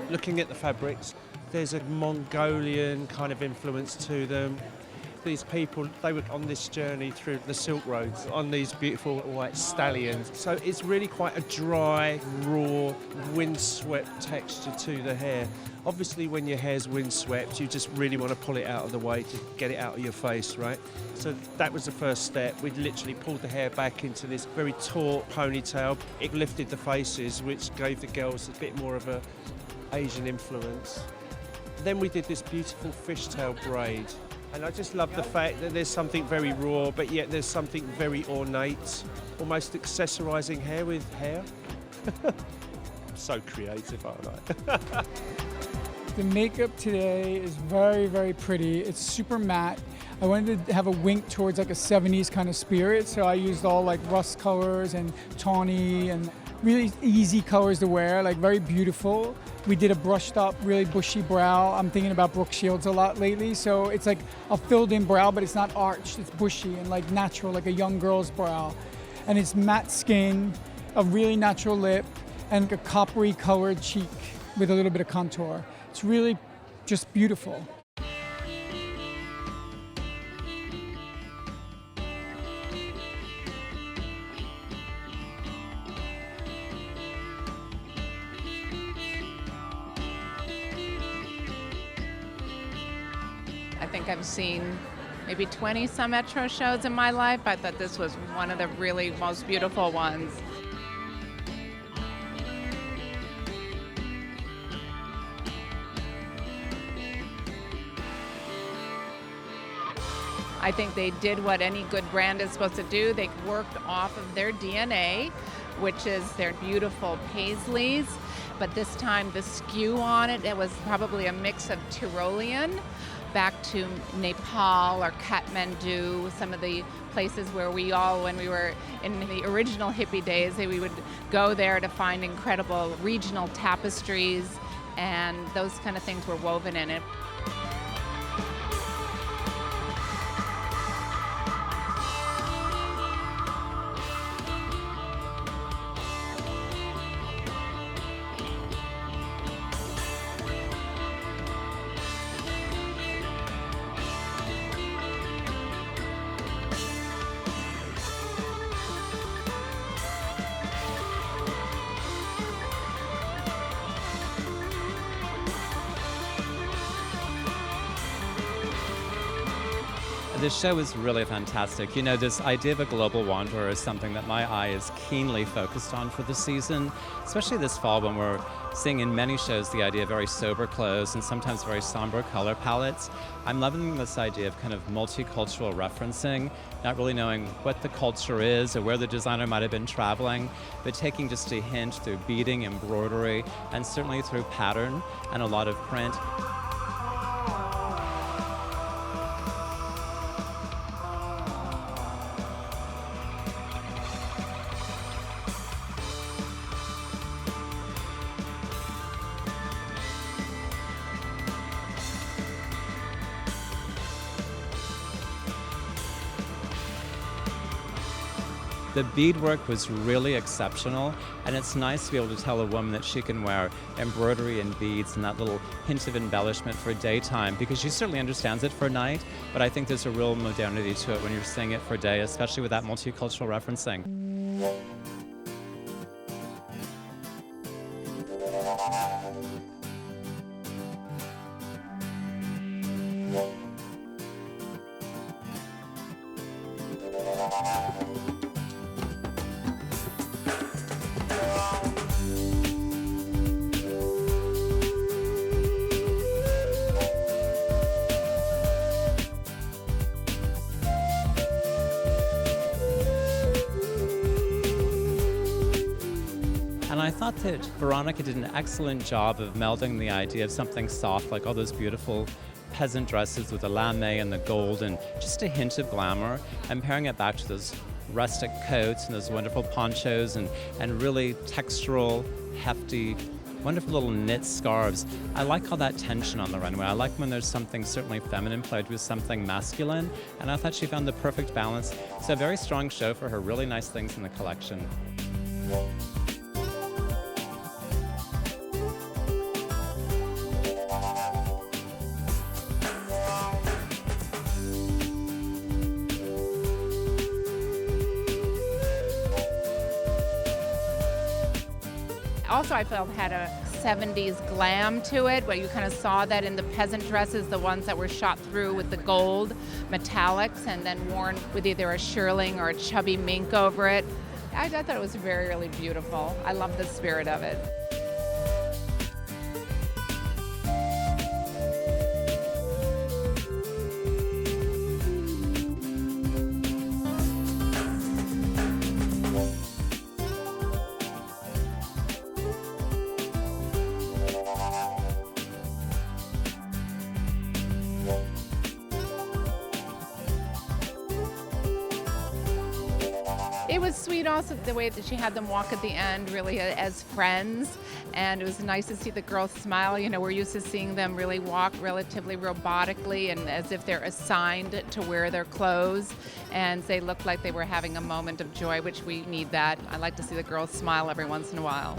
Looking at the fabrics, there's a Mongolian kind of influence to them. These people, they were on this journey through the Silk Roads on these beautiful white stallions. So it's really quite a dry, raw, windswept texture to the hair. Obviously, when your hair's windswept, you just really want to pull it out of the way to get it out of your face, right? So that was the first step. We literally pulled the hair back into this very taut ponytail. It lifted the faces, which gave the girls a bit more of a Asian influence. Then we did this beautiful fishtail braid. And I just love the fact that there's something very raw, but yet there's something very ornate, almost accessorizing hair with hair. So creative, aren't I? The makeup today is very, very pretty. It's super matte. I wanted to have a wink towards like a 70s kind of spirit, so I used all like rust colors and tawny and really easy colors to wear, like very beautiful. We did a brushed up, really bushy brow. I'm thinking about Brooke Shields a lot lately, so it's like a filled in brow, but it's not arched, it's bushy and like natural, like a young girl's brow. And it's matte skin, a really natural lip, and a coppery colored cheek with a little bit of contour. It's really just beautiful. I think I've seen maybe 20 some Etro shows in my life. I thought this was one of the really most beautiful ones. I think they did what any good brand is supposed to do. They worked off of their DNA, which is their beautiful paisleys. But this time the skew on it was probably a mix of Tyrolean back to Nepal or Kathmandu, some of the places where we all, when we were in the original hippie days, we would go there to find incredible regional tapestries, and those kind of things were woven in it. This show is really fantastic. You know, this idea of a global wanderer is something that my eye is keenly focused on for the season, especially this fall when we're seeing in many shows the idea of very sober clothes and sometimes very somber color palettes. I'm loving this idea of kind of multicultural referencing, not really knowing what the culture is or where the designer might have been traveling, but taking just a hint through beading, embroidery, and certainly through pattern and a lot of print. The beadwork was really exceptional, and it's nice to be able to tell a woman that she can wear embroidery and beads and that little hint of embellishment for daytime, because she certainly understands it for night, but I think there's a real modernity to it when you're seeing it for day, especially with that multicultural referencing. And I thought that Veronica did an excellent job of melding the idea of something soft, like all those beautiful peasant dresses with the lame and the gold and just a hint of glamour, and pairing it back to those rustic coats and those wonderful ponchos and really textural, hefty, wonderful little knit scarves. I like all that tension on the runway. I like when there's something certainly feminine played with something masculine, and I thought she found the perfect balance. It's a very strong show for her, really nice things in the collection. Also, I felt had a 70s glam to it, where you kind of saw that in the peasant dresses, the ones that were shot through with the gold metallics and then worn with either a shearling or a chubby mink over it. I thought it was very, really beautiful. I love the spirit of it. It was sweet also the way that she had them walk at the end really as friends, and it was nice to see the girls smile. You know, we're used to seeing them really walk relatively robotically and as if they're assigned to wear their clothes, and they looked like they were having a moment of joy, which we need that. I like to see the girls smile every once in a while.